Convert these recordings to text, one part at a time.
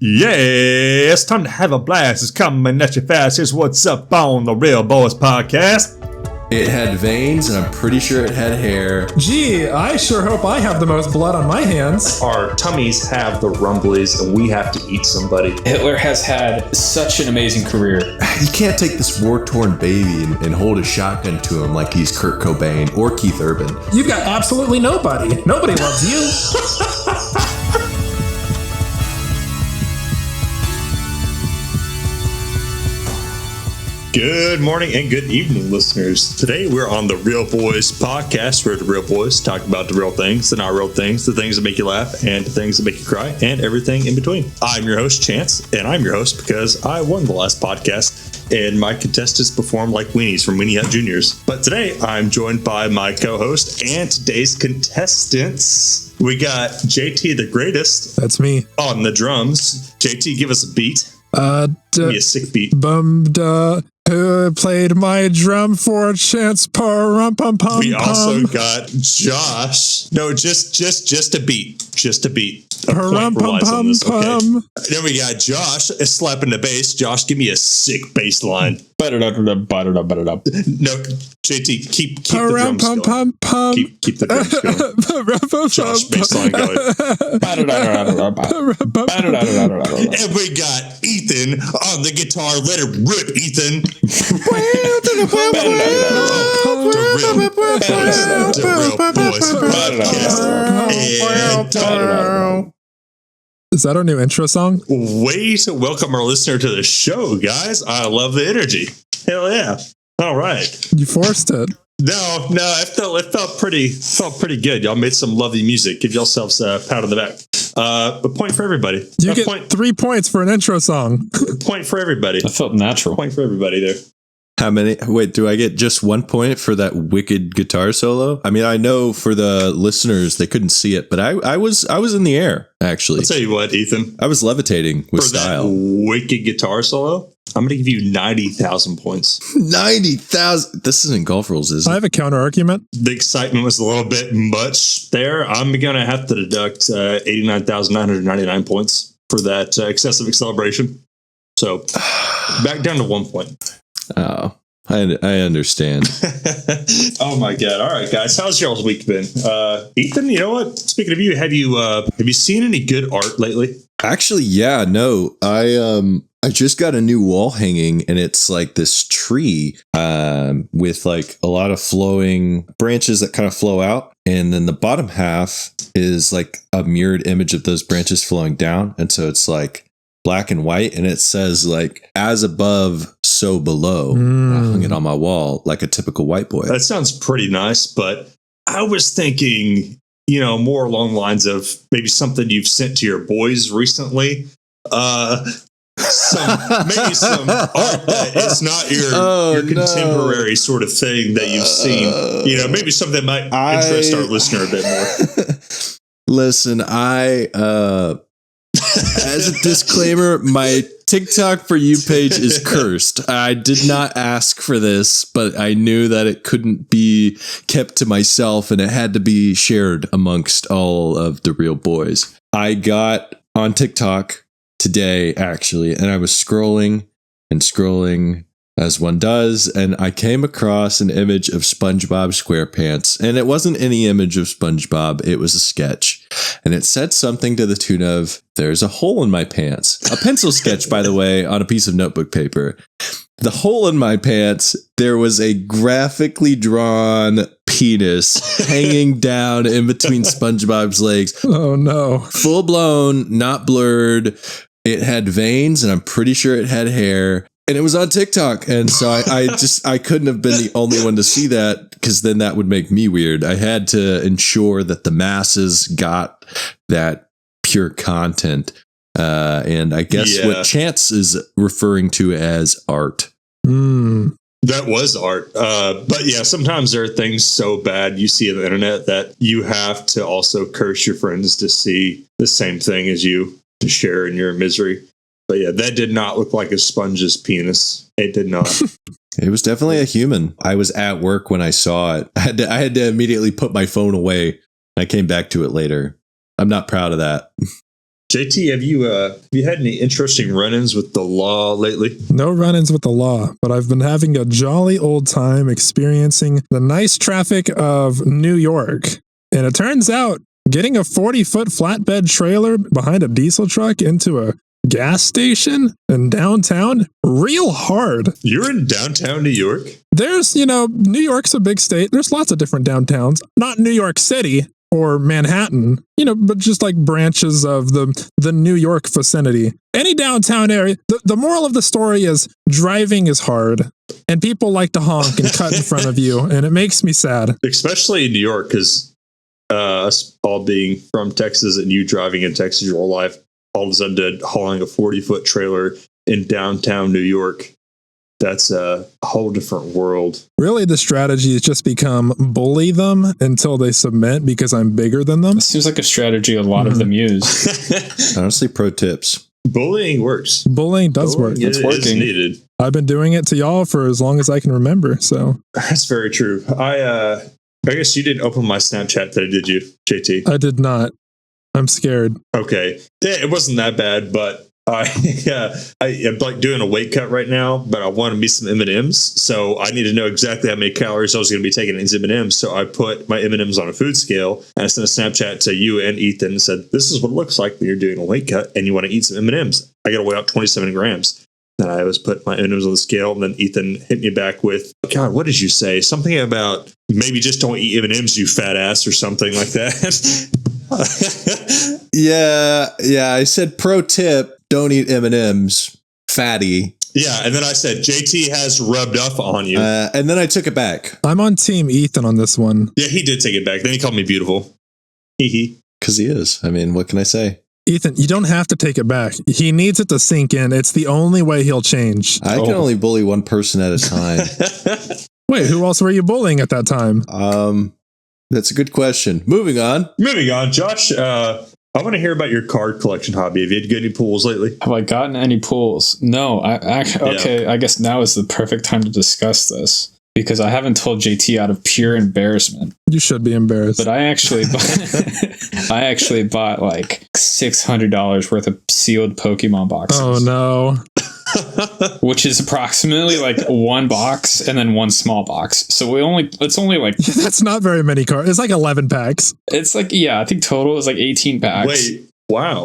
Yeah, it's time to have a blast. It's coming at you fast. Here's what's up on the Real Bois podcast. It had veins, and I'm pretty sure it had hair. Gee, I sure hope I have the most blood on my hands. Our tummies have the rumblies, and we have to eat somebody. Hitler has had such an amazing career. You can't take this war-torn baby and hold a shotgun to him like he's Kurt Cobain or Keith Urban. You've got absolutely nobody. Nobody loves you. Good morning and good evening, listeners. Today we're on the Real Bois podcast, where the Real Bois talk about the real things, the not real things, the things that make you laugh, and the things that make you cry, and everything in between. I'm your host, Chance, and I'm your host because I won the last podcast, and my contestants performed like weenies from Weenie Hut Juniors. But today I'm joined by my co-host and today's contestants. We got JT the Greatest. That's me. On the drums. JT, give us a beat. Give me a sick beat. Who played my drum for a chance? Pum-pum-pum. We also got Josh. No, just a beat. Just a beat. A point relies on this, okay? Then we got Josh slapping the bass. Josh, give me a sick bass line. No, JT, keep the drums going. Keep the drums going. Josh, bass line going. And we got Ethan on the guitar. Let it rip, Ethan. The Real Bois podcast. Is that our new intro song? Way to welcome our listener to the show, guys. I love the energy. Hell yeah. All right. You forced it. No, it felt pretty good. Y'all made some lovely music. Give yourselves a pat on the back. A point for everybody. You get 3 points for an intro song. Point for everybody. That felt natural. Point for everybody there. How many? Wait, do I get just 1 point for that wicked guitar solo? I mean, I know for the listeners, they couldn't see it, but I was in the air, actually. I'll tell you what, Ethan. I was levitating with style. For that wicked guitar solo, I'm going to give you 90,000 points. 90,000? This isn't golf rules, is it? I have a counter argument. The excitement was a little bit much there. I'm going to have to deduct 89,999 points for that excessive acceleration. So back down to 1 point. Oh, I understand. Oh my God! All right, guys, how's y'all's week been? Ethan, you know what? Speaking of you, have you seen any good art lately? Actually, yeah, no. I just got a new wall hanging, and it's like this tree with like a lot of flowing branches that kind of flow out, and then the bottom half is like a mirrored image of those branches flowing down, and so it's like black and white, and it says like "as above, so below." I hung it on my wall like a typical white boy. That sounds pretty nice, but I was thinking, more along the lines of maybe something you've sent to your boys recently. Some art that it's not your contemporary sort of thing that you've seen. Maybe something that might interest our listener a bit more. Listen, as a disclaimer, my TikTok For You page is cursed. I did not ask for this, but I knew that it couldn't be kept to myself and it had to be shared amongst all of the Real Bois. I got on TikTok today, actually, and I was scrolling as one does, and I came across an image of SpongeBob SquarePants, and it wasn't any image of SpongeBob, it was a sketch, and it said something to the tune of, "There's a hole in my pants." A pencil sketch, by the way, on a piece of notebook paper. The hole in my pants, there was a graphically drawn penis hanging down in between SpongeBob's legs. Oh no. Full blown, not blurred. It had veins, and I'm pretty sure it had hair. And it was on TikTok. And so I couldn't have been the only one to see that, because then that would make me weird. I had to ensure that the masses got that pure content. And I guess what Chance is referring to as art. That was art. But yeah, sometimes there are things so bad you see on the internet that you have to also curse your friends to see the same thing as you, to share in your misery. But yeah, that did not look like a sponge's penis. It did not. It was definitely a human. I was at work when I saw it. I had to immediately put my phone away. I came back to it later. I'm not proud of that. JT, have you had any interesting run-ins with the law lately? No run-ins with the law, but I've been having a jolly old time experiencing the nice traffic of New York. And it turns out getting a 40-foot flatbed trailer behind a diesel truck into a gas station in downtown, real hard. You're in downtown New York? There's, New York's a big state. There's lots of different downtowns. Not New York City or Manhattan, but just like branches of the New York vicinity. Any downtown area. The moral of the story is driving is hard and people like to honk and cut in front of you. And it makes me sad. Especially in New York, because us all being from Texas and you driving in Texas your whole life, all of a sudden hauling a 40-foot trailer in downtown New York. That's a whole different world. Really, the strategy has just become bully them until they submit because I'm bigger than them. It seems like a strategy a lot of them use. Honestly, pro tips. Bullying works. Bullying does work. It's working. Needed. I've been doing it to y'all for as long as I can remember. So that's very true. I guess you didn't open my Snapchat today, did you, JT? I did not. I'm scared. Okay. Yeah, it wasn't that bad, but I'm like doing a weight cut right now, but I want to be some M&Ms. So I need to know exactly how many calories I was going to be taking in M&Ms. So I put my M&Ms on a food scale and I sent a Snapchat to you and Ethan and said, this is what it looks like when you're doing a weight cut and you want to eat some M&Ms. I got to weigh out 27 grams. And I was put my M&Ms on the scale, and then Ethan hit me back with, God, what did you say? Something about maybe just don't eat M&Ms, you fat ass, or something like that. Yeah. I said pro tip, don't eat M&Ms, fatty. Yeah, and then I said, JT has rubbed off on you. And then I took it back. I'm on team Ethan on this one. Yeah, he did take it back. Then he called me beautiful. Because he is. I mean, what can I say? Ethan, you don't have to take it back. He needs it to sink in. It's the only way he'll change. I can only bully one person at a time. Wait, who else were you bullying at that time? That's a good question. Moving on, Josh. I want to hear about your card collection hobby. Have you had any pools lately? Have I gotten any pools? No. Okay, I guess now is the perfect time to discuss this because I haven't told JT out of pure embarrassment. You should be embarrassed. But I actually bought like $600 worth of sealed Pokemon boxes. Oh no. Which is approximately like one box and then one small box. So it's only like that's not very many cards. It's like 11 packs. It's like, I think total is like 18 packs. Wait, wow.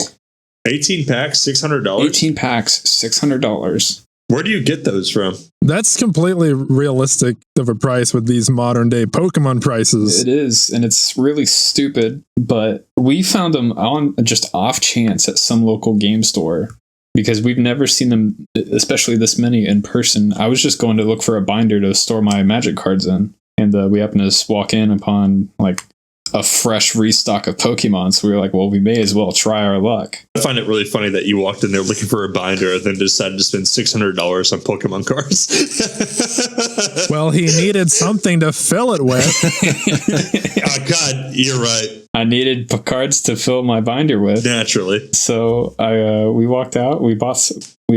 18 packs, $600? 18 packs, $600. Where do you get those from? That's completely realistic of a price with these modern day Pokemon prices. It is, and it's really stupid, but we found them on just off chance at some local game store because we've never seen them, especially this many in person. I was just going to look for a binder to store my Magic cards in, and we happened to walk in upon like a fresh restock of Pokemon. So we were like, well, we may as well try our luck. I find it really funny that you walked in there looking for a binder and then decided to spend $600 on Pokemon cards. Well, he needed something to fill it with. Oh, God, you're right. I needed cards to fill my binder with. Naturally. So we walked out. We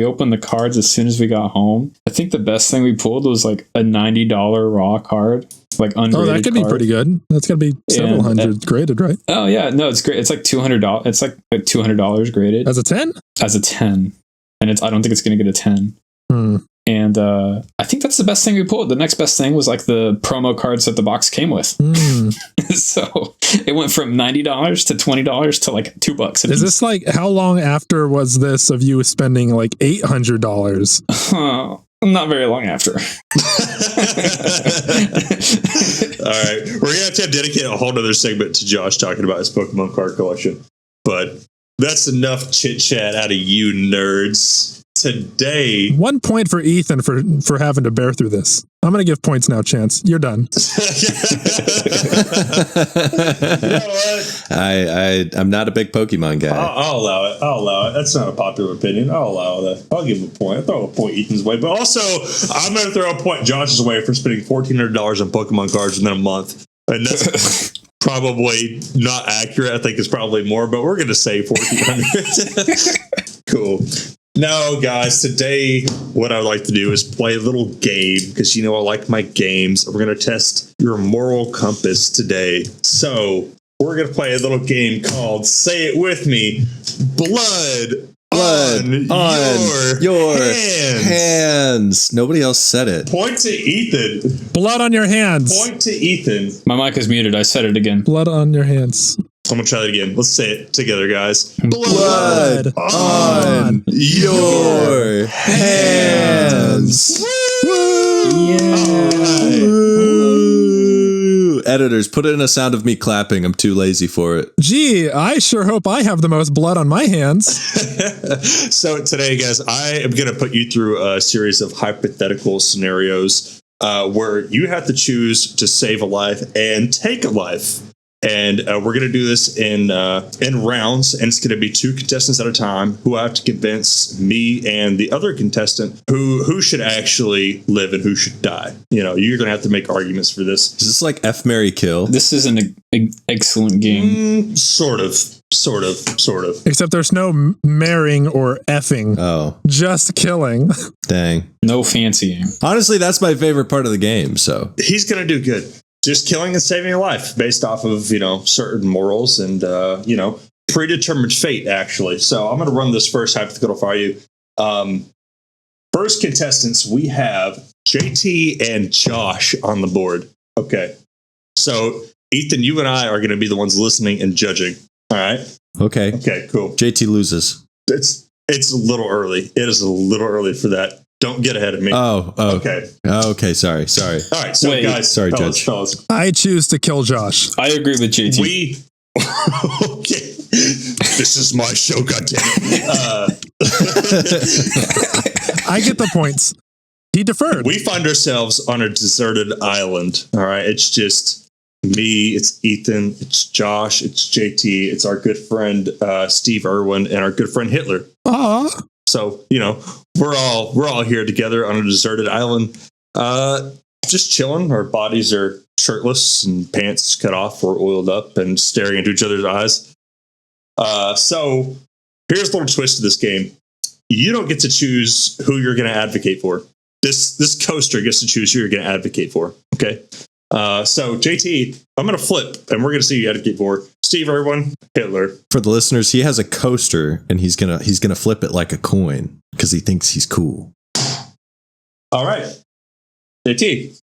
opened the cards as soon as we got home. I think the best thing we pulled was like a $90 raw card. Like ungraded. Oh, that could be pretty good. That's gonna be several hundred graded, right? Oh yeah, no, it's great. It's like $200. It's like $200 graded as a 10. As a 10, and I don't think it's gonna get a 10. And I think that's the best thing we pulled. The next best thing was like the promo cards that the box came with. So it went from $90 to $20 to like $2. Is this like how long after was this of you spending like $800? Not very long after. All right. We're going to have dedicate a whole other segment to Josh talking about his Pokemon card collection. But that's enough chit chat out of you nerds. Today, 1 point for Ethan for having to bear through this. I'm going to give points now, Chance. You're done. You know what? I'm not a big Pokemon guy. I'll allow it. That's not a popular opinion. I'll allow that. I'll give him a point. I'll throw a point Ethan's way. But also, I'm going to throw a point Josh's way for spending $1,400 on Pokemon cards within a month. And that's probably not accurate. I think it's probably more, but we're going to say $1,400. Cool. No, guys, today what I would like to do is play a little game because, I like my games. We're going to test your moral compass today. So we're going to play a little game called Say It With Me. Blood on your hands. hands. Nobody else said it. Point to Ethan. Blood on your hands. Point to Ethan. My mic is muted. I said it again. Blood on your hands. I'm going to try that again. Let's say it together, guys. Blood on your hands. Woo! Editors, put in a sound of me clapping. I'm too lazy for it. Gee, I sure hope I have the most blood on my hands. So today, guys, I am going to put you through a series of hypothetical scenarios where you have to choose to save a life and take a life. And we're going to do this in rounds, and it's going to be 2 contestants at a time who have to convince me and the other contestant who should actually live and who should die. You know, you're going to have to make arguments for this. Is this like F, Marry, Kill? This is an excellent game. Sort of. Except there's no marrying or effing. Oh, Just killing. dang. No fancying. Honestly, that's my favorite part of the game, so. He's going to do good. Just killing and saving a life based off of, you know, certain morals and, you know, predetermined fate, actually. So I'm going to run this first hypothetical for you. First contestants, we have JT and Josh on the board. Okay. So, Ethan, you and I are going to be the ones listening and judging. All right. Okay. Okay, cool. JT loses. It's a little early. It is a little early for that. Don't get ahead of me. Oh. Okay. Okay, sorry. All right. So, Wait. guys, Sorry, Judge. fellas. I choose to kill Josh. I agree with JT. Okay. This is my show, goddammit. I get the points. He deferred. We find ourselves on a deserted island. All right. It's just me, it's Ethan, it's Josh, it's JT, it's our good friend Steve Irwin, and our good friend Hitler. Aw. So, you know, we're all here together on a deserted island, just chilling. Our bodies are shirtless and pants cut off or oiled up and staring into each other's eyes. So here's a little twist to this game. You don't get to choose who you're going to advocate for. This coaster gets to choose who you're going to advocate for. Okay. So JT, I'm going to flip and we're going to see who you advocate for. Steve Irwin, Hitler. For the listeners, he has a coaster and he's gonna flip it like a coin because he thinks he's cool. All right. JT,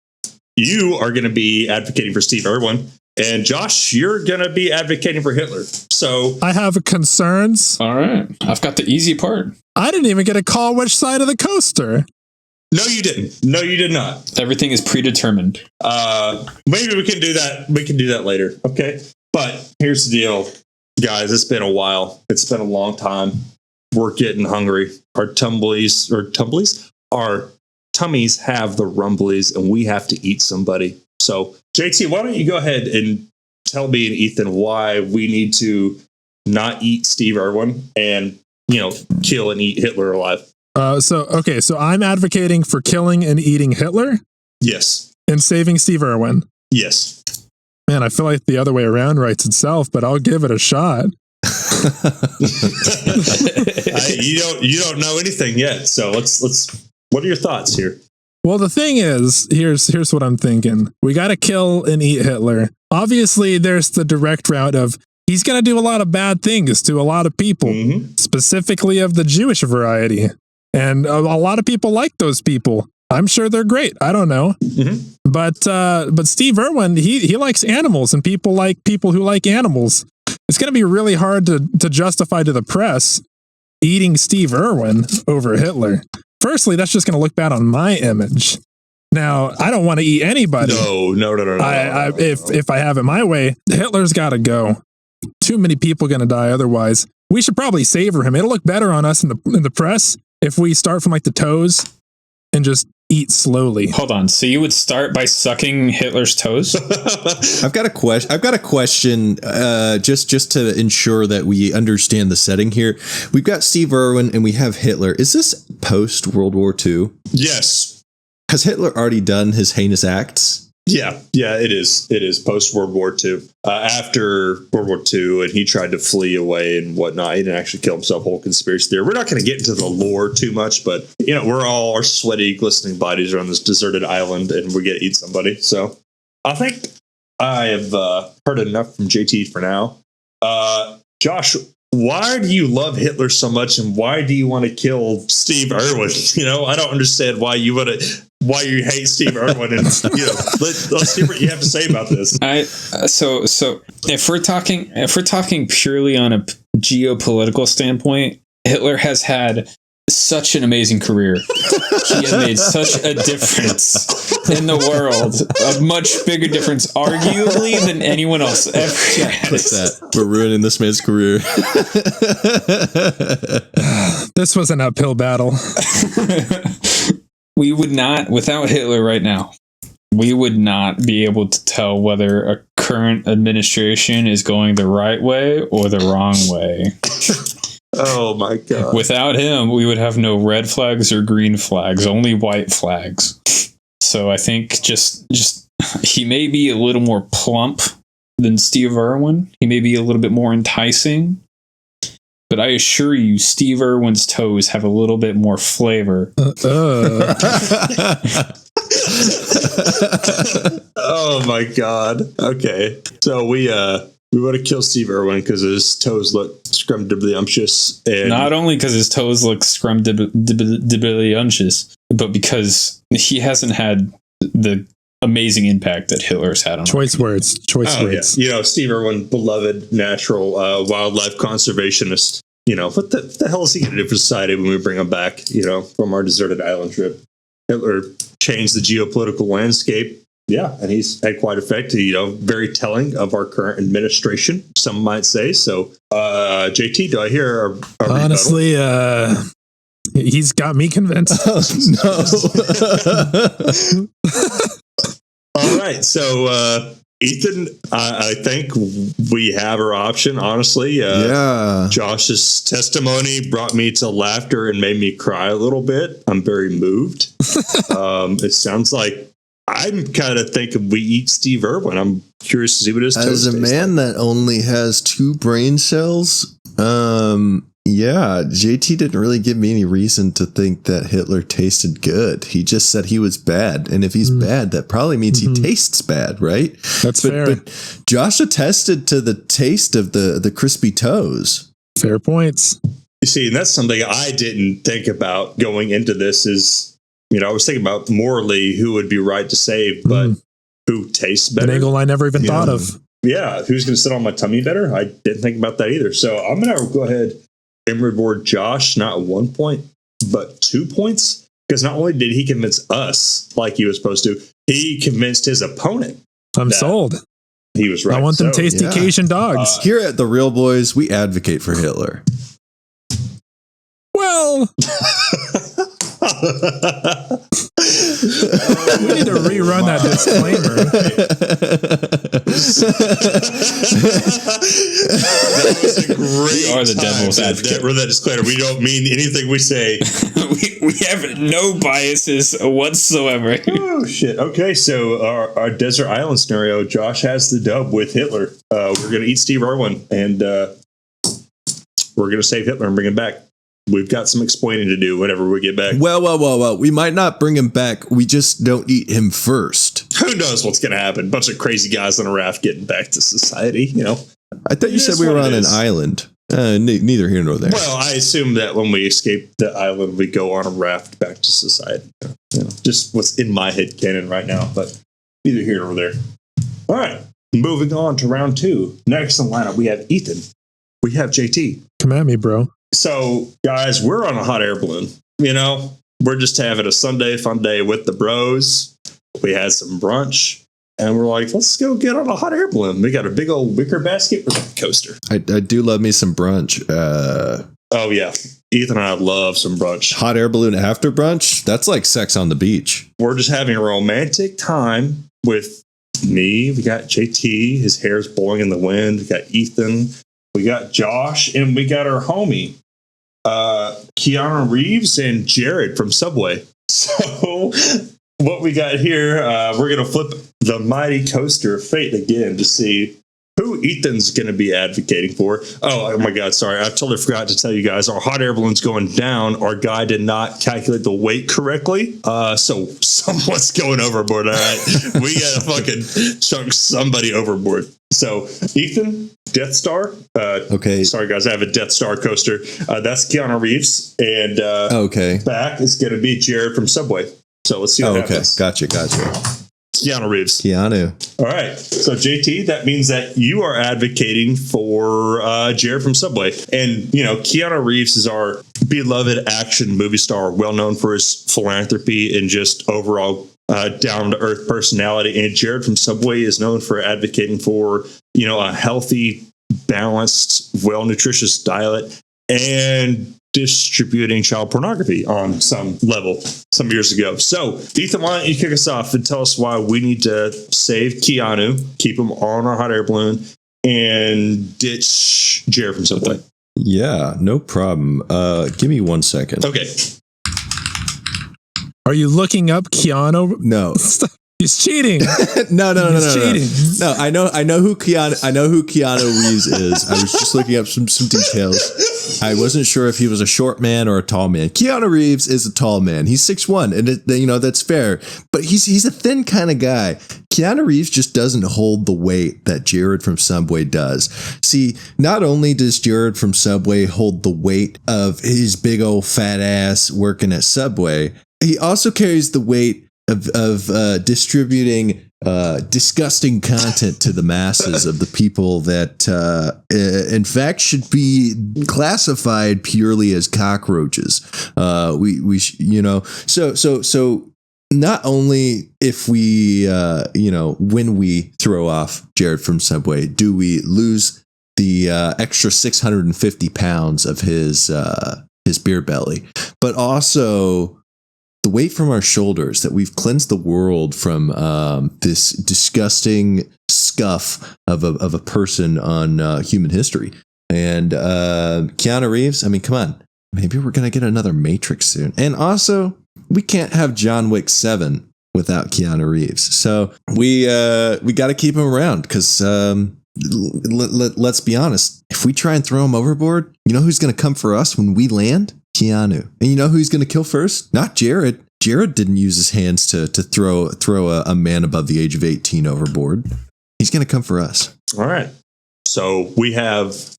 you are going to be advocating for Steve Irwin. And Josh, you're going to be advocating for Hitler. So I have concerns. All right. I've got the easy part. I didn't even get a call which side of the coaster. no, you didn't. No, you did not. Everything is predetermined. Maybe we can do that. We can do that later. Okay. But here's the deal, guys. It's been a while. It's been a long time. We're getting hungry. Our tummies have the rumblies, and we have to eat somebody. So, JT, why don't you go ahead and tell me and Ethan why we need to not eat Steve Irwin and, you know, kill and eat Hitler alive? So I'm advocating for killing and eating Hitler Yes. and saving Steve Irwin. Yes. Man, I feel like the other way around writes itself, but I'll give it a shot. You don't know anything yet. So let's. What are your thoughts here? Well, the thing is, here's what I'm thinking. We got to kill and eat Hitler. Obviously, there's the direct route of he's going to do a lot of bad things to a lot of people, specifically of the Jewish variety. And a lot of people like those people. I'm sure they're great. I don't know. But Steve Irwin, he likes animals, and people like people who like animals. It's going to be really hard to justify to the press eating Steve Irwin over Hitler. Firstly, that's just going to look bad on my image. Now, I don't want to eat anybody. No. If I have it my way, Hitler's got to go. Too many people going to die otherwise. We should probably savor him. It'll look better on us in the press if we start from like the toes and just eat slowly. Hold on. So you would start by sucking Hitler's toes? I've got a question. Just to ensure that we understand the setting here. We've got Steve Irwin and we have Hitler. Is this post World War II? Yes. Has Hitler already done his heinous acts? Yeah, it is. It is post World War II. After World War II, and he tried to flee away and whatnot. He didn't actually kill himself. Whole conspiracy theory. We're not going to get into the lore too much, but you know, our sweaty, glistening bodies are on this deserted island, and we get to eat somebody. So, I think I have heard enough from JT for now. Josh, why do you love Hitler so much, and why do you want to kill Steve Irwin? You know, I don't understand why you hate Steve Irwin, and let's hear what you have to say about this. So if we're talking purely on a geopolitical standpoint, Hitler has had such an amazing career. He has made such a difference in the world, a much bigger difference, arguably, than anyone else ever has. We're ruining this man's career. This was an uphill battle. We would not, without Hitler right now, we would not be able to tell whether a current administration is going the right way or the wrong way. Oh my God. Without him, we would have no red flags or green flags, only white flags. So I think just he may be a little more plump than Steve Irwin. He may be a little bit more enticing. But I assure you, Steve Irwin's toes have a little bit more flavor. Oh my God. Okay. So we want to kill Steve Irwin because his toes look scrumdiddlyumptious. And not only because his toes look scrumdiddlyumptious, but because he hasn't had the amazing impact that Hitler's had on Choice words. Yeah. You know, Steve Irwin, beloved natural wildlife conservationist. You know, what the hell is he going to do for society when we bring him back, you know, from our deserted island trip? Hitler changed the geopolitical landscape. Yeah, and he's had quite effect, you know, very telling of our current administration, some might say. So, JT, do I hear a honestly, he's got me convinced. No. All right, so Ethan, I think we have our option, honestly. Yeah. Josh's testimony brought me to laughter and made me cry a little bit. I'm very moved. It sounds like I'm kind of thinking we eat Steve Irwin. I'm curious to see what his toast As a man that only has 2 brain cells, yeah, JT didn't really give me any reason to think that Hitler tasted good. He just said he was bad. And if he's bad, that probably means he tastes bad, right? That's fair. But Josh attested to the taste of the crispy toes. Fair points. You see, and that's something I didn't think about going into this is, you know, I was thinking about morally who would be right to save, but who tastes better. An angle I never even thought of. Yeah, who's going to sit on my tummy better? I didn't think about that either. So I'm going to go ahead and reward Josh not 1 point, but 2 points. Because not only did he convince us like he was supposed to, he convinced his opponent. I'm sold. He was right. I want them tasty Cajun dogs. Here at the Real Boys, we advocate for Hitler. Well, we need to rerun that disclaimer. That was a great We are the devil's advocate. Run that disclaimer. We don't mean anything we say. we have no biases whatsoever. Oh shit. Okay, so our desert island scenario, Josh has the dub with Hitler. We're gonna eat Steve Irwin, and we're gonna save Hitler and bring him back. We've got some explaining to do whenever we get back. Well. We might not bring him back. We just don't eat him first. Who knows what's going to happen? Bunch of crazy guys on a raft getting back to society, you know. I thought you said we were on an island. Neither here nor there. Well, I assume that when we escape the island, we go on a raft back to society. You know, just what's in my head canon right now, but neither here nor there. All right, moving on to round 2. Next in the lineup, we have Ethan. We have JT. Come at me, bro. So, guys, we're on a hot air balloon. You know, we're just having a Sunday fun day with the bros. We had some brunch, and we're like, let's go get on a hot air balloon. We got a big old wicker basket with a coaster. I do love me some brunch. Oh, yeah. Ethan and I love some brunch. Hot air balloon after brunch? That's like sex on the beach. We're just having a romantic time with me. We got JT. His hair's blowing in the wind. We got Ethan. We got Josh. And we got our homie, Keanu Reeves and Jared from Subway. So what we got here, we're going to flip the mighty coaster of fate again to see who who Ethan's going to be advocating for. Oh my God, sorry. I totally forgot to tell you guys, our hot air balloon's going down. Our guy did not calculate the weight correctly. So someone's going overboard, all right? We got to fucking chunk somebody overboard. So, Ethan, Death Star. Okay. Sorry, guys. I have a Death Star coaster. That's Keanu Reeves. And okay. back is going to be Jared from Subway. So, let's see what happens. Gotcha. Keanu Reeves. Keanu. All right. So, JT, that means that you are advocating for Jared from Subway. And, you know, Keanu Reeves is our beloved action movie star, well known for his philanthropy and just overall down-to-earth personality. And Jared from Subway is known for advocating for, you know, a healthy, balanced, well-nutritious diet and distributing child pornography on some level some years ago. So, Ethan, why don't you kick us off and tell us why we need to save Keanu, keep him on our hot air balloon, and ditch Jared from Subway? Yeah, no problem. Give me 1 second. Okay. Are you looking up Keanu? No. He's cheating. No. He's cheating. No, I know who Keanu Reeves is. I was just looking up some details. I wasn't sure if he was a short man or a tall man. Keanu Reeves is a tall man. He's 6'1", and that's fair. But he's a thin kind of guy. Keanu Reeves just doesn't hold the weight that Jared from Subway does. See, not only does Jared from Subway hold the weight of his big old fat ass working at Subway, he also carries the weight of distributing disgusting content to the masses of the people that, in fact, should be classified purely as cockroaches. So not only if we, when we throw off Jared from Subway, do we lose the extra 650 pounds of his beer belly, but also the weight from our shoulders, that we've cleansed the world from this disgusting scuff of a person on human history. And Keanu Reeves, I mean, come on. Maybe we're going to get another Matrix soon. And also, we can't have John Wick 7 without Keanu Reeves. So we got to keep him around because let's be honest. If we try and throw him overboard, you know who's going to come for us when we land? Keanu. And you know who he's going to kill first? Not Jared. Jared didn't use his hands to throw a man above the age of 18 overboard. He's going to come for us. All right. So we have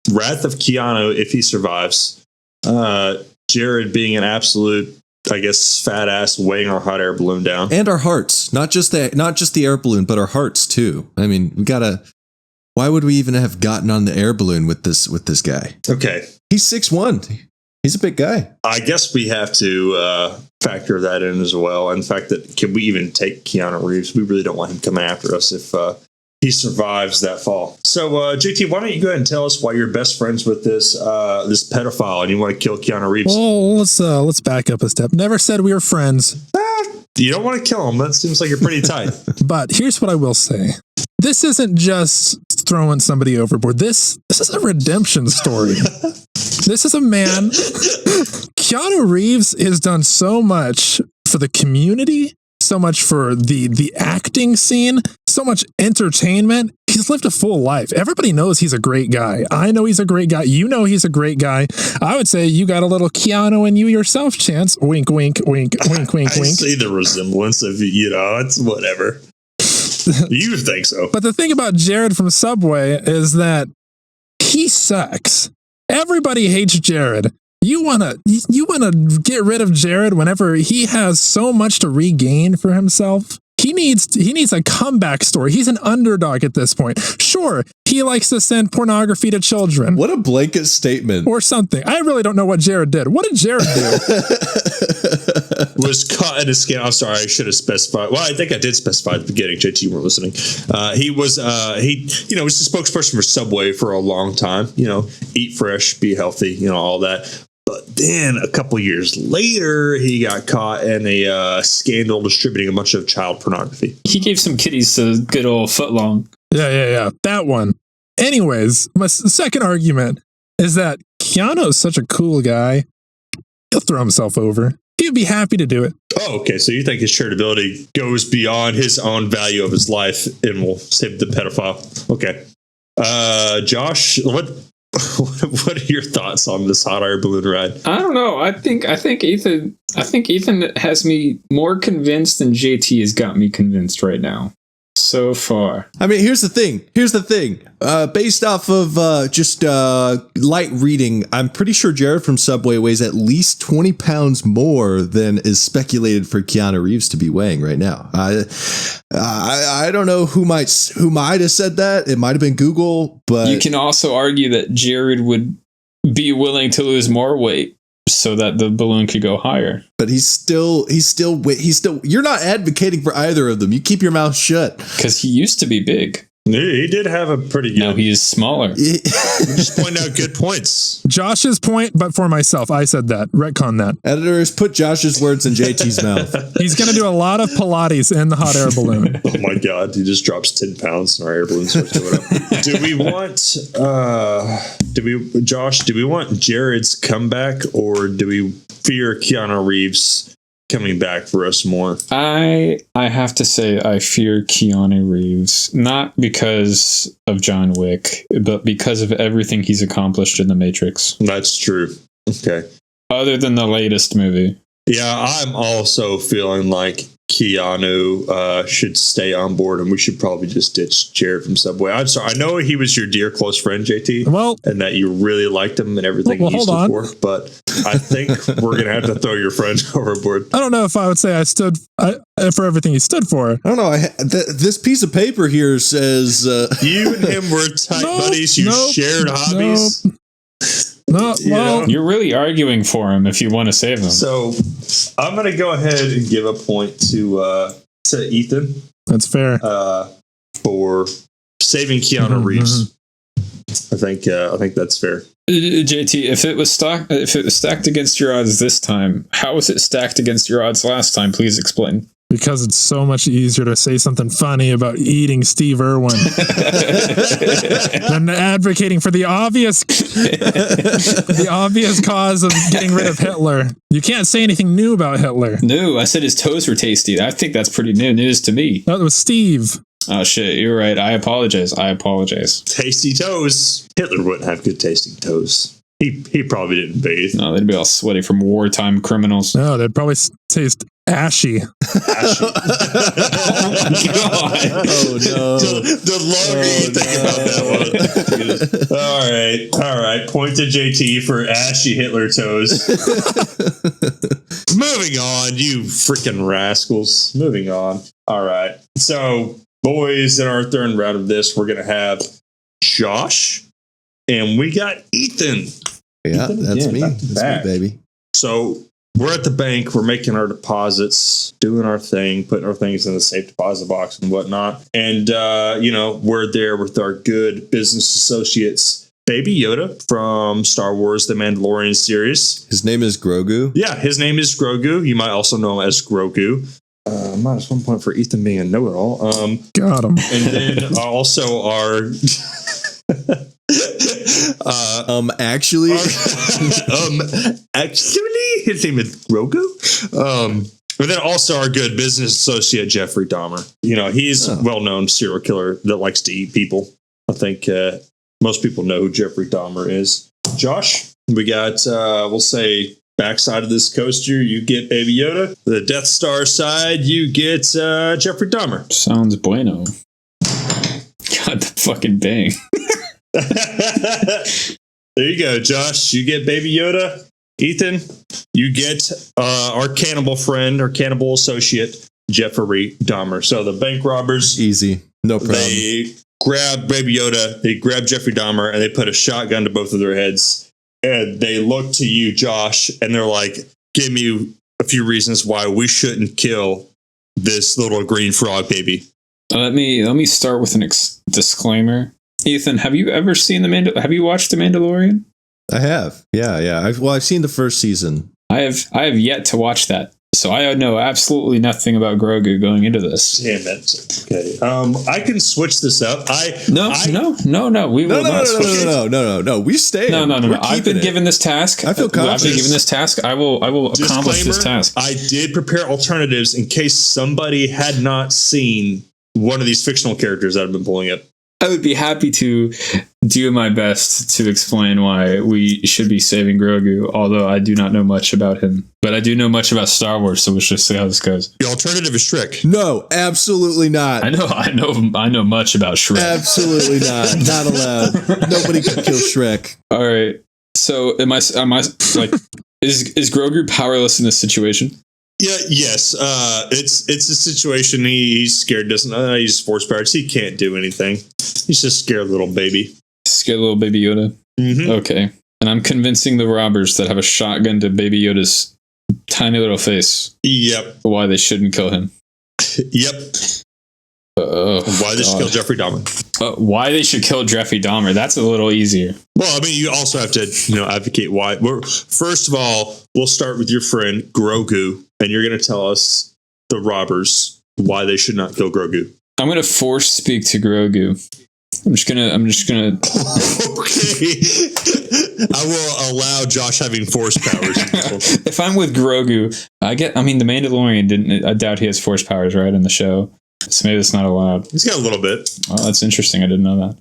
Wrath of Keanu if he survives. Jared being an absolute, I guess, fat ass weighing our hot air balloon down. And our hearts. Not just the air balloon, but our hearts too. I mean, we gotta. Why would we even have gotten on the air balloon with this guy? Okay. He's 6'1". He's a big guy. I guess we have to factor that in as well. And the fact that, can we even take Keanu Reeves? We really don't want him coming after us if he survives that fall. So, JT, why don't you go ahead and tell us why you're best friends with this pedophile and you want to kill Keanu Reeves? Well, let's back up a step. Never said we were friends. You don't want to kill him. That seems like you're pretty tight. But here's what I will say. This isn't just throwing somebody overboard. This is a redemption story. This is a man. Keanu Reeves has done so much for the community, so much for the acting scene, so much entertainment. He's lived a full life. Everybody knows he's a great guy. I know he's a great guy. You know he's a great guy. I would say you got a little Keanu in you yourself, Chance. Wink, wink, wink, wink, wink, I wink. see the resemblance of, it's whatever. You think so. But the thing about Jared from Subway is that he sucks. Everybody hates Jared. You wanna get rid of Jared whenever he has so much to regain for himself. He needs a comeback story. He's an underdog at this point. Sure, he likes to send pornography to children. What a blanket statement. Or something. I really don't know what Jared did. What did Jared do? Was caught in a scam. I'm sorry, I should have specified. Well, I think I did specify at the beginning. JT, you weren't listening. He was was the spokesperson for Subway for a long time. Eat fresh, be healthy, all that. But then a couple years later, he got caught in a scandal distributing a bunch of child pornography. He gave some kitties to good old footlong. Yeah. That one. Anyways, my second argument is that Keanu is such a cool guy. He'll throw himself over. He'd be happy to do it. Oh, okay. So you think his charitability goes beyond his own value of his life and will save the pedophile? Okay. Josh, what are your thoughts on this hot air balloon ride? I don't know. I think Ethan has me more convinced than JT has got me convinced right now. So far. I mean, here's the thing. Based off of just light reading, I'm pretty sure Jared from Subway weighs at least 20 pounds more than is speculated for Keanu Reeves to be weighing right now. I don't know who might have said that. It might have been Google, but you can also argue that Jared would be willing to lose more weight so that the balloon could go higher. But he's still, you're not advocating for either of them. You keep your mouth shut. Because he used to be big. He did have a pretty good. Now he is smaller. Just point out good points. Josh's point, but for myself, I said that. Retcon that. Editors, put Josh's words in JT's mouth. He's going to do a lot of Pilates in the hot air balloon. Oh my God. He just drops 10 pounds and our air balloon starts going up. Do we want Jared's comeback, or do we fear Keanu Reeves coming back for us more? I have to say I fear Keanu Reeves, not because of John Wick, but because of everything he's accomplished in The Matrix. That's true. Okay. Other than the latest movie. Yeah, I'm also feeling like Keanu should stay on board, and we should probably just ditch Jared from Subway. I'm sorry. I know he was your dear close friend, JT, and that you really liked him and everything he stood for, but I think we're going to have to throw your friend overboard. I don't know if I would say I stood for everything he stood for. I don't know. This piece of paper here says... you and him were tight buddies. You shared hobbies. You're really arguing for him if you want to save him. So I'm going to go ahead and give a point to Ethan. That's fair. For saving Keanu Reeves. I think that's fair. JT, if it was stacked against your odds this time, how was it stacked against your odds last time? Please explain. Because it's so much easier to say something funny about eating Steve Irwin than advocating for the obvious cause of getting rid of Hitler. You can't say anything new about Hitler. No, I said his toes were tasty. I think that's pretty new news to me. That was Steve. Oh shit, you're right. I apologize. Tasty toes. Hitler wouldn't have good tasting toes. He probably didn't bathe. No, they'd be all sweaty from wartime criminals. No, they'd probably taste ashy. Oh my god. Oh no. The longer you think about that one. All right. Point to JT for ashy Hitler toes. Moving on, you freaking rascals. Moving on. All right. So, boys, in our third round of this, we're going to have Josh, and we got Ethan. Yeah, Ethan that's again, me. back to That's back. me, baby. So we're at the bank. We're making our deposits, doing our thing, putting our things in the safe deposit box and whatnot. And, we're there with our good business associates, Baby Yoda from Star Wars The Mandalorian series. His name is Grogu. Yeah, his name is Grogu. You might also know him as Grogu. Minus 1 point for Ethan being a know-it-all. Got him. And then also our... Actually, his name is Grogu. And then also our good business associate Jeffrey Dahmer. He's a well-known serial killer that likes to eat people. I think most people know who Jeffrey Dahmer is. Josh, we got we'll say backside of this coaster, you get Baby Yoda. The Death Star side, you get Jeffrey Dahmer. Sounds bueno. God, the fucking bang. There you go, Josh. You get Baby Yoda. Ethan, you get our cannibal friend, our cannibal associate, Jeffrey Dahmer. So the bank robbers, easy, no problem. They grab Baby Yoda, they grab Jeffrey Dahmer, and they put a shotgun to both of their heads. And they look to you, Josh, and they're like, give me a few reasons why we shouldn't kill this little green frog baby. Let me start with an disclaimer. Ethan, have you ever seen have you watched The Mandalorian? I have. Yeah. I've seen the first season. I have yet to watch that. So I know absolutely nothing about Grogu going into this. Damn it. Okay. I can switch this up. No. We will not switch it. No. We stay. No. I've been given this task. I feel confident. I've been given this task. I will accomplish this task. I did prepare alternatives in case somebody had not seen one of these fictional characters that I've been pulling up. I would be happy to do my best to explain why we should be saving Grogu, although I do not know much about him. But I do know much about Star Wars, so let's just see how this goes. The alternative is Shrek. No, absolutely not. I know much about Shrek. Absolutely not. Not allowed. Nobody can kill Shrek. All right. So am I like is Grogu powerless in this situation? Yeah, yes. It's a situation he's scared, doesn't he's force powers. He can't do anything. He's just scared little baby. Scared little baby Yoda. Mm-hmm. Okay. And I'm convincing the robbers that have a shotgun to baby Yoda's tiny little face. Yep. Why they shouldn't kill him. Yep. Why they should kill Jeffrey Dahmer. Why they should kill Jeffrey Dahmer. That's a little easier. Well, I mean, you also have to, advocate why. First of all, we'll start with your friend Grogu, and you're going to tell us, the robbers, why they should not kill Grogu. I'm going to force speak to Grogu. I'm just gonna. Okay. I will allow Josh having force powers. If I'm with Grogu, the Mandalorian didn't. I doubt he has force powers, right, in the show. So maybe it's not allowed. He's got a little bit. Oh, that's interesting. I didn't know that.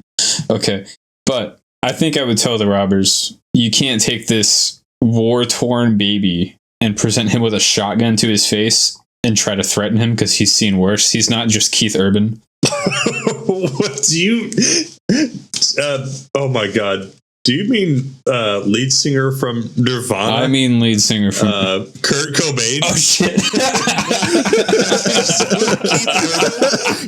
Okay. But I think I would tell the robbers, you can't take this war-torn baby and present him with a shotgun to his face and try to threaten him because he's seen worse. He's not just Keith Urban. What do you... oh my God. Do you mean lead singer from Nirvana? I mean lead singer from... Kurt Cobain. Oh, shit.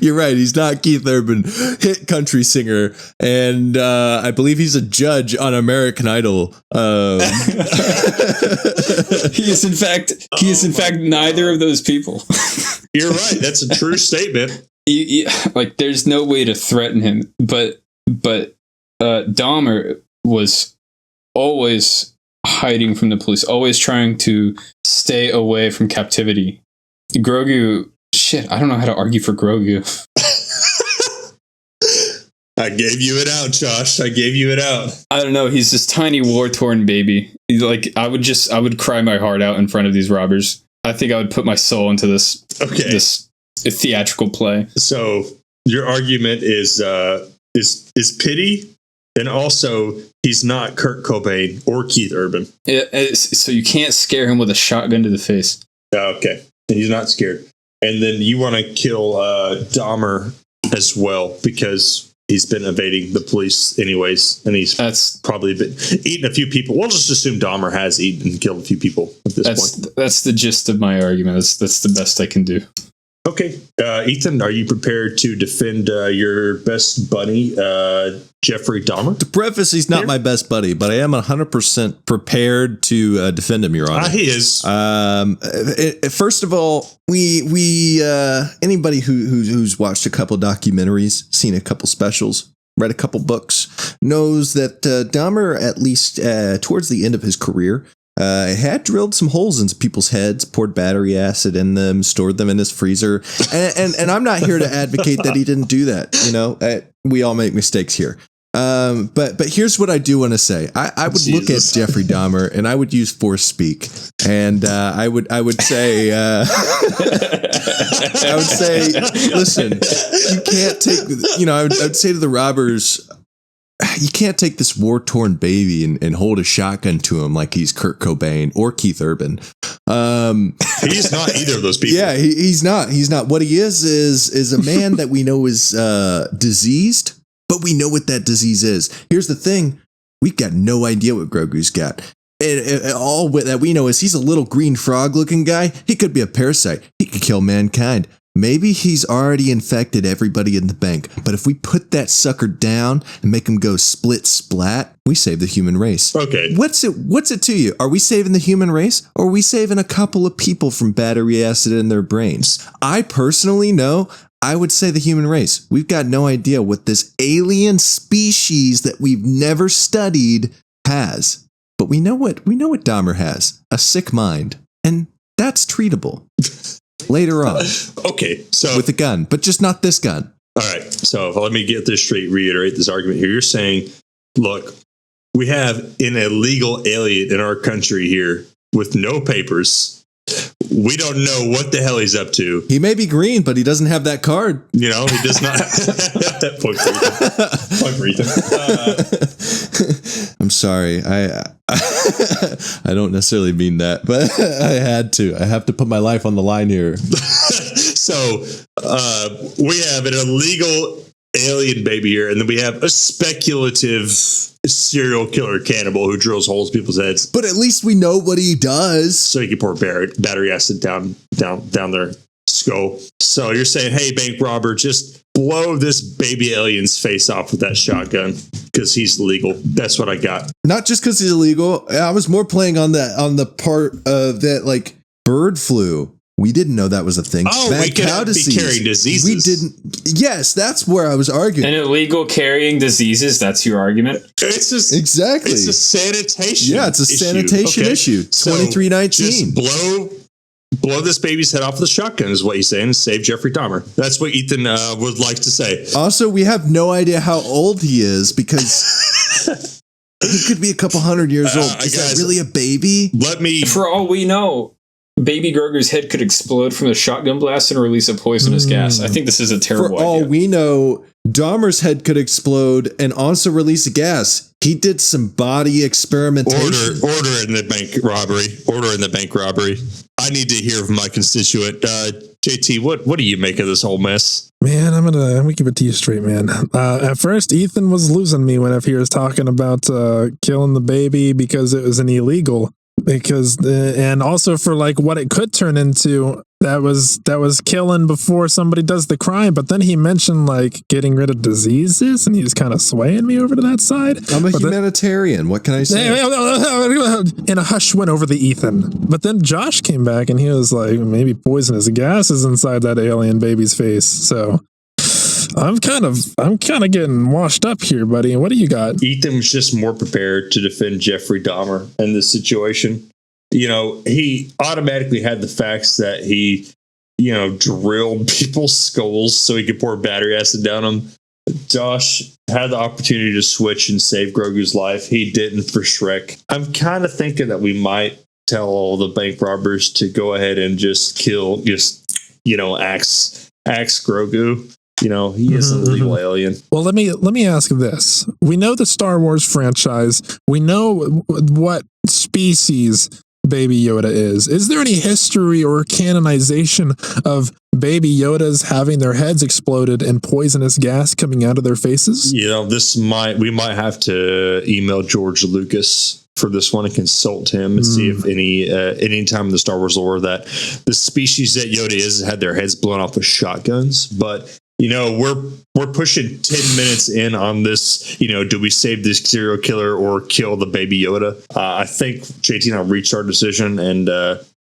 You're right. He's not Keith Urban, hit country singer, and I believe he's a judge on American Idol. He is in fact neither of those people. You're right. That's a true statement. There's no way to threaten him, but Dahmer was always hiding from the police, always trying to stay away from captivity. Grogu, shit, I don't know how to argue for Grogu. I gave you it out, Josh. I gave you it out. I don't know. He's this tiny war-torn baby. I would cry my heart out in front of these robbers. I think I would put my soul into this. Okay. This theatrical play. So your argument is pity, and also he's not Kurt Cobain or Keith Urban. So you can't scare him with a shotgun to the face. Okay, he's not scared. And then you want to kill Dahmer as well because he's been evading the police anyways, and that's probably been eating a few people. We'll just assume Dahmer has eaten and killed a few people at this point. That's the gist of my argument. That's the best I can do. Okay. Ethan, are you prepared to defend your best buddy, Jeffrey Dahmer? To preface, he's not my best buddy, but I am 100% prepared to defend him, Your Honor. He is. First of all, we anybody who's watched a couple documentaries, seen a couple specials, read a couple books, knows that Dahmer, at least towards the end of his career, had drilled some holes in people's heads, poured battery acid in them, stored them in his freezer. And I'm not here to advocate that he didn't do that. We all make mistakes here. But here's what I do want to say. I would look at Jeffrey Dahmer and I would use force speak. And I would say, listen, you can't take, I would say to the robbers, you can't take this war-torn baby and hold a shotgun to him like he's Kurt Cobain or Keith Urban. He's not either of those people. Yeah, he's not. He's not. What he is a man that we know is diseased, but we know what that disease is. Here's the thing. We've got no idea what Grogu's got. And all that we know is he's a little green frog-looking guy. He could be a parasite. He could kill mankind. Maybe he's already infected everybody in the bank, but if we put that sucker down and make him go split-splat, we save the human race. Okay. What's it to you? Are we saving the human race, or are we saving a couple of people from battery acid in their brains? I personally know I would say the human race. We've got no idea what this alien species that we've never studied has. But we know what Dahmer has, a sick mind, and that's treatable. Later on. Okay, so with a gun, but just not this gun. All right, so let me get this straight, reiterate this argument here. You're saying, look, we have an illegal alien in our country here with no papers, We don't know what the hell he's up to. He may be green, but he doesn't have that card. You know, he does not. Fuck Ethan. I'm sorry. I don't necessarily mean that, but I had to. I have to put my life on the line here. So we have an illegal alien baby here, and then we have a speculative serial killer cannibal who drills holes in people's heads. But at least we know what he does. So he can pour battery acid down their skull. So you're saying, hey, bank robber, just blow this baby alien's face off with that shotgun because he's illegal. That's what I got. Not just because he's illegal. I was more playing on the part of that, like, bird flu. We didn't know that was a thing. Oh, we could be carrying diseases. We didn't. Yes, that's where I was arguing. And illegal carrying diseases, that's your argument? It's just exactly. It's a sanitation. Yeah, it's a sanitation issue. 2319. Just blow this baby's head off with a shotgun is what he's saying, and save Jeffrey Dahmer. That's what Ethan would like to say. Also, we have no idea how old he is because he could be a couple hundred years old. Is that really a baby? For all we know, Baby Grogu's head could explode from a shotgun blast and release a poisonous gas. I think this is a terrible idea. For all we know, Dahmer's head could explode and also release a gas. He did some body experimentation. Order in the bank robbery. I need to hear from my constituent. JT, what do you make of this whole mess? Man, I'm gonna keep it to you straight, man. At first, Ethan was losing me whenever he was talking about killing the baby because it was an illegal. And also for like what it could turn into, that was killing before somebody does the crime. But then he mentioned like getting rid of diseases, and he was kind of swaying me over to that side. I'm a humanitarian. What can I say? And a hush went over the Ethan. But then Josh came back and he was like, maybe poisonous gases inside that alien baby's face. So I'm kind of getting washed up here, buddy. What do you got? Ethan was just more prepared to defend Jeffrey Dahmer in this situation. You know, he automatically had the facts that he, drilled people's skulls so he could pour battery acid down them. Josh had the opportunity to switch and save Grogu's life. He didn't for Shrek. I'm kind of thinking that we might tell all the bank robbers to go ahead and just kill, axe Grogu. He is an illegal alien. Well, let me ask this. We know the Star Wars franchise. We know what species Baby Yoda is. Is there any history or canonization of Baby Yodas having their heads exploded and poisonous gas coming out of their faces? We might have to email George Lucas for this one and consult him and see if any time in the Star Wars lore that the species that Yoda is had their heads blown off with shotguns. But we're pushing 10 minutes in on this. Do we save this serial killer or kill the Baby Yoda? I think JT and I reached our decision, and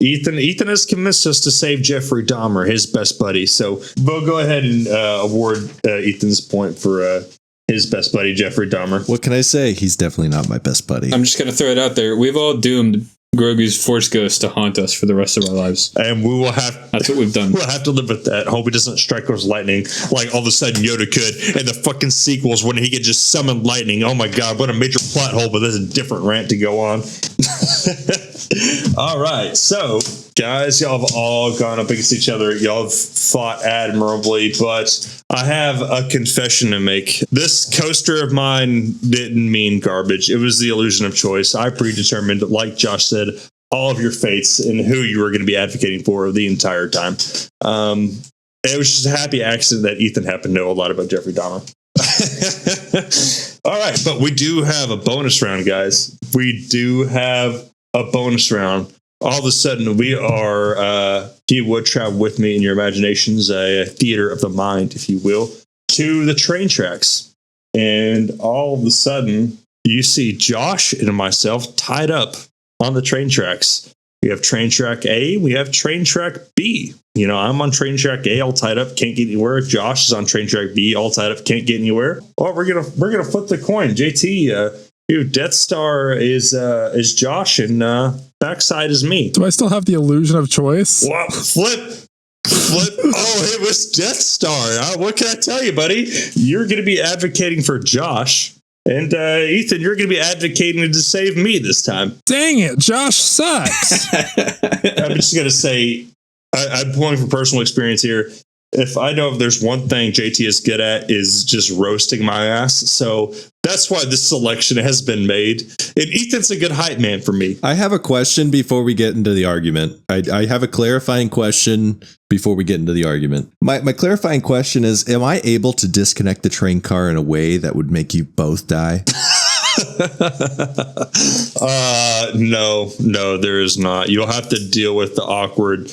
Ethan has convinced us to save Jeffrey Dahmer, his best buddy. So we'll go ahead and award Ethan's point for his best buddy, Jeffrey Dahmer. What can I say? He's definitely not my best buddy. I'm just going to throw it out there. We've all doomed Grogu's Force Ghost to haunt us for the rest of our lives. And we will have... That's what we've done. We'll have to live with that. Hope he doesn't strike us lightning like all of a sudden Yoda could in the fucking sequels when he could just summon lightning. Oh my God, what a major plot hole, but there's a different rant to go on. All right, so guys, y'all have all gone up against each other. Y'all have fought admirably, but I have a confession to make. This coaster of mine didn't mean garbage. It was the illusion of choice. I predetermined, like Josh said, all of your fates and who you were going to be advocating for the entire time. It was just a happy accident that Ethan happened to know a lot about Jeffrey Dahmer. All right, but we do have a bonus round, guys. We do have a bonus round. All of a sudden, we are, if you would travel with me in your imaginations, a theater of the mind, if you will, to the train tracks. And all of a sudden, you see Josh and myself tied up on the train tracks. We have train track A, we have train track B. I'm on train track A, all tied up, can't get anywhere. Josh is on train track B, all tied up, can't get anywhere. Well, we're gonna flip the coin. JT, Death Star is Josh, and backside is me. Do I still have the illusion of choice? Well, flip. Oh, it was Death Star. What can I tell you, buddy? You're going to be advocating for Josh. And Ethan, you're going to be advocating to save me this time. Dang it, Josh sucks. I'm just going to say, I'm pulling from personal experience here. If I know if there's one thing JT is good at is just roasting my ass. So that's why this selection has been made. And Ethan's a good hype man for me. I have a question before we get into the argument. I have a clarifying question before we get into the argument. My clarifying question is, am I able to disconnect the train car in a way that would make you both die? No, there is not. You'll have to deal with the awkward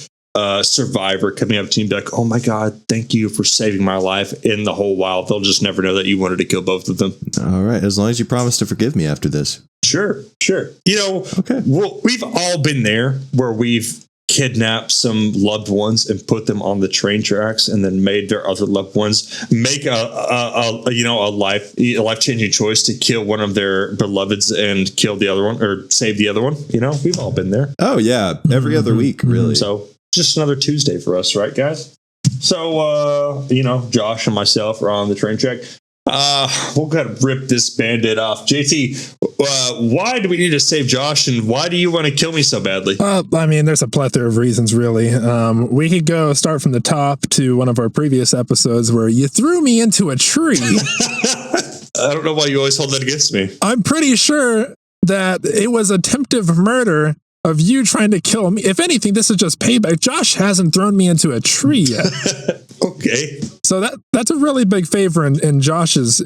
survivor coming up to you and be like, oh my God, thank you for saving my life. In the whole while, they'll just never know that you wanted to kill both of them. All right. As long as you promise to forgive me after this. Sure. You know, okay. Well, we've all been there where we've kidnapped some loved ones and put them on the train tracks and then made their other loved ones make a life-changing choice to kill one of their beloveds and kill the other one or save the other one. You know, we've all been there. Oh yeah. Every other week, really. So just another Tuesday for us, right, guys? So, Josh and myself are on the train track. We'll kind of rip this Band-Aid off. JT, why do we need to save Josh, and why do you want to kill me so badly? I mean, there's a plethora of reasons, really. We could start from the top to one of our previous episodes where you threw me into a tree. I don't know why you always hold that against me. I'm pretty sure that it was attempted murder of you trying to kill me. If anything, this is just payback. Josh hasn't thrown me into a tree yet. Okay. So that's a really big favor in Josh's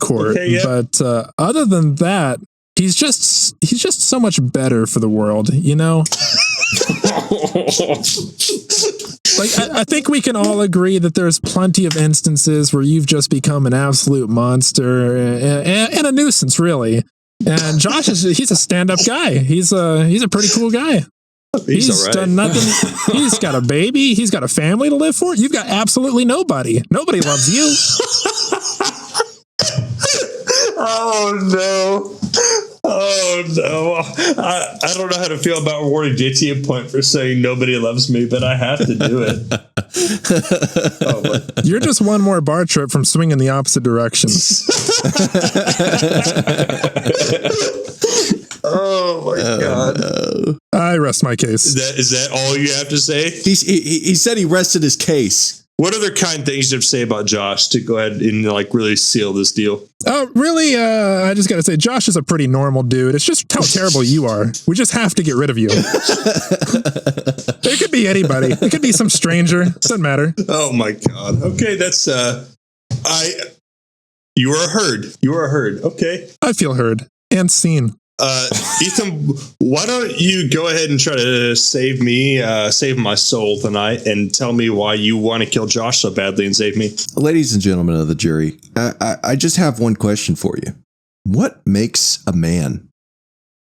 court. Okay, yeah. But other than that, he's just so much better for the world, you know? Like I think we can all agree that there's plenty of instances where you've just become an absolute monster and a nuisance, really. And Josh he's a stand-up guy. He's a pretty cool guy. He's right. Done nothing. He's got a baby. He's got a family to live for. You've got absolutely nobody. Nobody loves you. Oh no. I don't know how to feel about rewarding JT a point for saying nobody loves me, but I have to do it. You're just one more bar trip from swinging the opposite direction. Oh my God. No. I rest my case. Is that all you have to say? He said he rested his case. What other kind things you have to say about Josh to go ahead and really seal this deal? Oh, really? I just got to say, Josh is a pretty normal dude. It's just how terrible you are. We just have to get rid of you. It could be anybody. It could be some stranger. Doesn't matter. Oh my God. Okay, that's you are heard. You are heard. Okay. I feel heard and seen. Ethan, why don't you go ahead and try to save my soul tonight and tell me why you want to kill Josh so badly and save me? Ladies and gentlemen of the jury, I just have one question for you. What makes a man?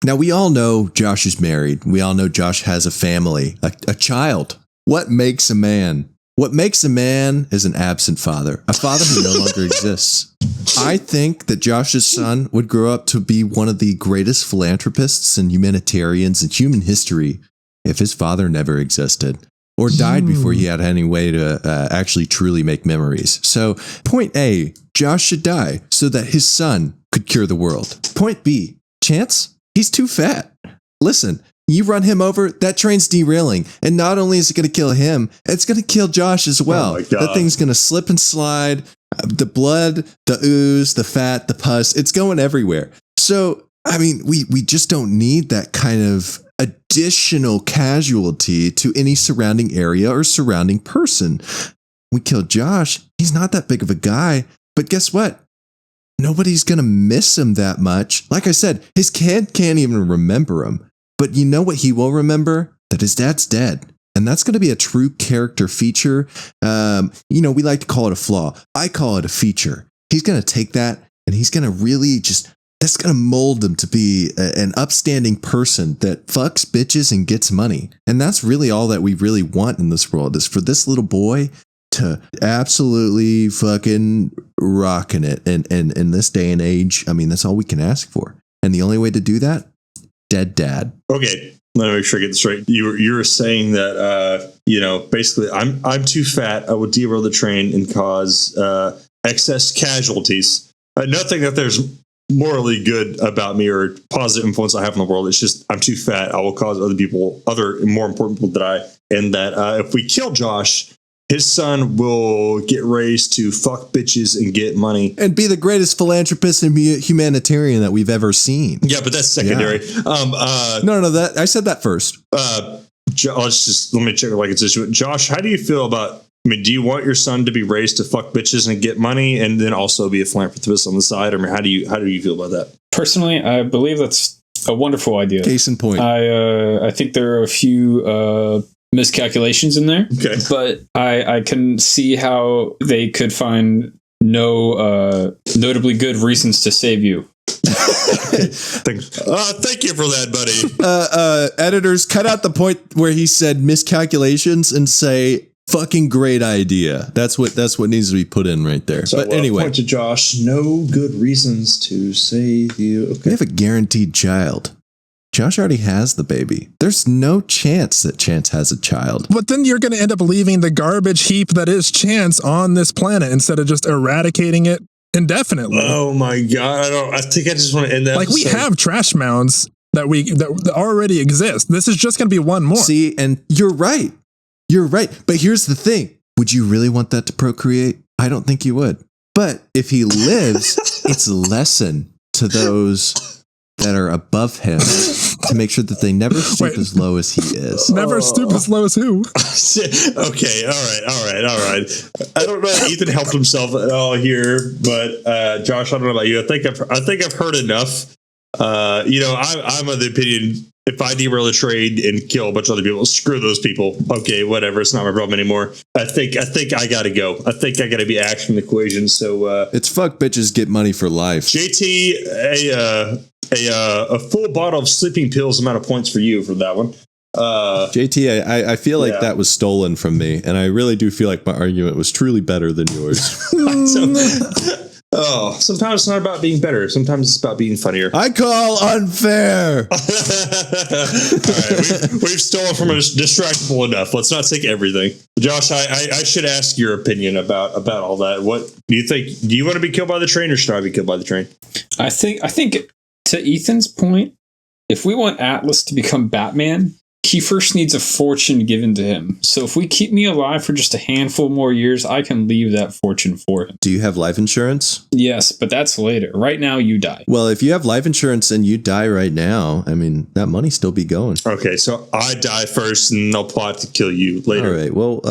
Now, we all know Josh is married. We all know Josh has a family, a child. What makes a man? What makes a man is an absent father, a father who no longer exists. I think that Josh's son would grow up to be one of the greatest philanthropists and humanitarians in human history if his father never existed or died before he had any way to actually truly make memories. So point A, Josh should die so that his son could cure the world. Point B, Chance, he's too fat. Listen, you run him over, that train's derailing. And not only is it going to kill him, it's going to kill Josh as well. Oh my God. That thing's going to slip and slide. The blood, the ooze, the fat, the pus, it's going everywhere. So, I mean, we just don't need that kind of additional casualty to any surrounding area or surrounding person. We killed Josh. He's not that big of a guy. But guess what? Nobody's going to miss him that much. Like I said, his kid can't even remember him. But you know what he will remember? That his dad's dead. And that's going to be a true character feature. We like to call it a flaw. I call it a feature. He's going to take that and he's going to really that's going to mold him to be an upstanding person that fucks bitches and gets money. And that's really all that we really want in this world, is for this little boy to absolutely fucking rocking it. And in this day and age, I mean, that's all we can ask for. And the only way to do that, dead dad. Okay, let me make sure I get this right. You were saying that basically I'm too fat. I would derail the train and cause excess casualties. Nothing that there's morally good about me or positive influence I have in the world. It's just I'm too fat. I will cause other more important people to die. And that if we kill Josh, his son will get raised to fuck bitches and get money. And be the greatest philanthropist and humanitarian that we've ever seen. Yeah, but that's secondary. Yeah. No, that I said that first. Let me check like it's issue. Josh, how do you feel about? I mean, do you want your son to be raised to fuck bitches and get money, and then also be a philanthropist on the side? I mean, how do you feel about that? Personally, I believe that's a wonderful idea. Case in point. I think there are a few miscalculations in there, okay, but I can see how they could find no notably good reasons to save you. Thank you for that, buddy. Editors, cut out the point where he said miscalculations and say fucking great idea. That's what needs to be put in right there. So, but anyway, point to Josh. No good reasons to save you. Okay. We have a guaranteed child. Josh already has the baby. There's no chance that Chance has a child. But then you're going to end up leaving the garbage heap that is Chance on this planet instead of just eradicating it indefinitely. Oh my God. I think I just want to end that. Like we have trash mounds that already exist. This is just going to be one more. See, and you're right. You're right. But here's the thing. Would you really want that to procreate? I don't think you would. But if he lives, it's a lesson to those that are above him to make sure that they never stoop as low as he is. Never stoop as low as who? Okay, all right. I don't know if Ethan helped himself at all here, but Josh, I don't know about you. I think I've heard enough. I'm of the opinion if I derail a trade and kill a bunch of other people, screw those people. Okay, whatever. It's not my problem anymore. I think I gotta go. I think I gotta be axed from the equation. So it's fuck bitches get money for life. JT, a full bottle of sleeping pills amount of points for you for that one. JT, I feel like that was stolen from me, and I really do feel like my argument was truly better than yours. Sometimes it's not about being better. Sometimes it's about being funnier. I call unfair. All right, we've stolen from us distractible enough. Let's not take everything. Josh, I should ask your opinion about all that. What do you think? Do you want to be killed by the train, or should I be killed by the train? I think to Ethan's point, if we want Atlas to become Batman, he first needs a fortune given to him. So if we keep me alive for just a handful more years, I can leave that fortune for him. Do you have life insurance? Yes, but that's later. Right now, you die. Well, if you have life insurance and you die right now, I mean, that money still be going. Okay, so I die first and they'll plot to kill you later. All right, well,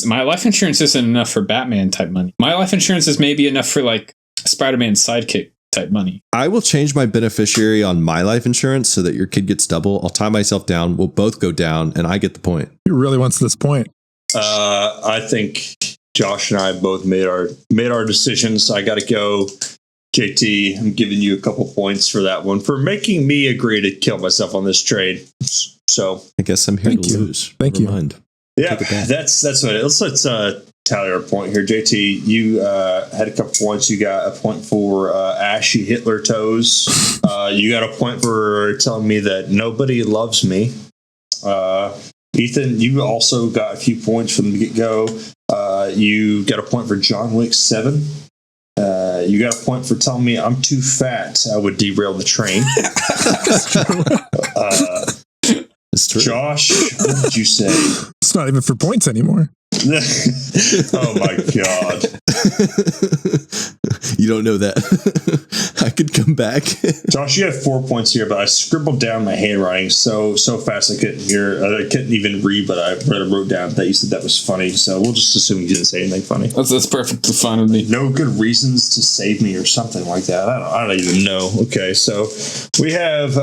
my life insurance isn't enough for Batman type money. My life insurance is maybe enough for like Spider-Man sidekick type money. I will change my beneficiary on my life insurance so that your kid gets double. I'll tie myself down. We'll both go down, and I get the point. He really wants this point. I think Josh and I both made our decisions. I got to go. JT, I'm giving you a couple points for that one for making me agree to kill myself on this train. So I guess I'm here to lose. Thank you. Mind. Yeah, that's what it is. Let's tally our point here. JT, you had a couple points. You got a point for ashy Hitler toes. You got a point for telling me that nobody loves me. Ethan, you also got a few points from the get-go. You got a point for John Wick 7. You got a point for telling me I'm too fat. I would derail the train. It's true. Josh, what did you say? It's not even for points anymore. Oh my God. You don't know that. I could come back. Josh, you had 4 points here, but I scribbled down my handwriting so fast I couldn't even read, but I wrote down that you said that was funny. So we'll just assume you didn't say anything funny. That's perfectly fine with me. No good reasons to save me or something like that. I don't even know. Okay, so we have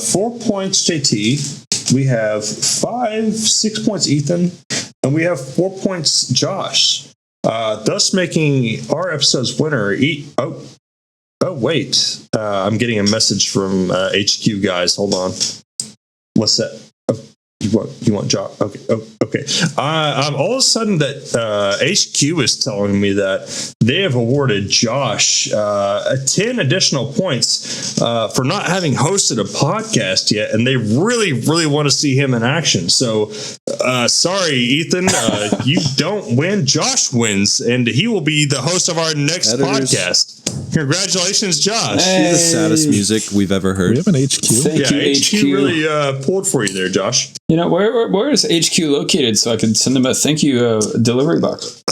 4 points, JT. We have 6 points, Ethan. And we have 4 points, Josh. Thus making our episode's winner. Wait. I'm getting a message from HQ, guys. Hold on. What's that? You want Josh? Okay. All of a sudden that HQ is telling me that they have awarded Josh 10 additional points for not having hosted a podcast yet, and they really, really want to see him in action. So, sorry, Ethan, you don't win. Josh wins, and he will be the host of our next podcast. Congratulations, Josh. Cue the saddest music we've ever heard. We have an HQ. Thank you, HQ really pulled for you there, Josh. You know, where is HQ located so I can send them a thank you delivery box?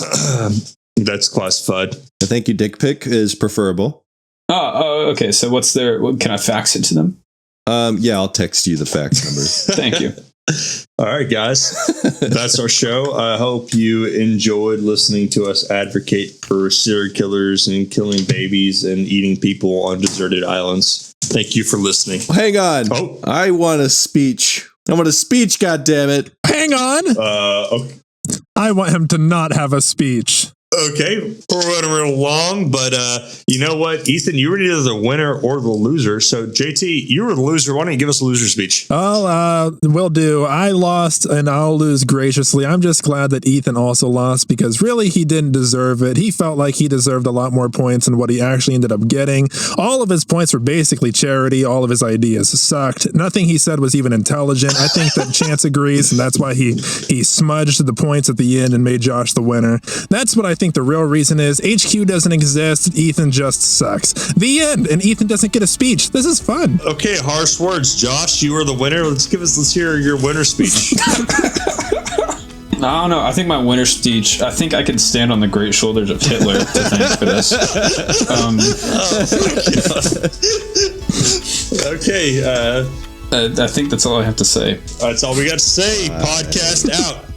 That's classified. A thank you dick pic is preferable. Oh, okay. So what's their? Can I fax it to them? Yeah, I'll text you the fax number. Thank you. All right, guys. That's our show. I hope you enjoyed listening to us advocate for serial killers and killing babies and eating people on deserted islands. Thank you for listening. Hang on. Oh. I want a speech. I want a speech, goddammit. Hang on. Okay. I want him to not have a speech. Okay, we're running real long, but you know what, Ethan, you were either the winner or the loser. So, JT, you were the loser. Why don't you give us a loser speech? Oh, will do. I lost, and I'll lose graciously. I'm just glad that Ethan also lost because really he didn't deserve it. He felt like he deserved a lot more points than what he actually ended up getting. All of his points were basically charity. All of his ideas sucked. Nothing he said was even intelligent. I think that Chance agrees, and that's why he smudged the points at the end and made Josh the winner. That's what I think the real reason is. HQ doesn't exist. Ethan just sucks. The end. And Ethan doesn't get a speech. This is fun. Okay, harsh words. Josh, you were the winner. Let's hear your winner speech. I don't know. I think my winner speech, I think I could stand on the great shoulders of Hitler to thank for this. Okay. I think that's all I have to say. That's all we got to say. Podcast out.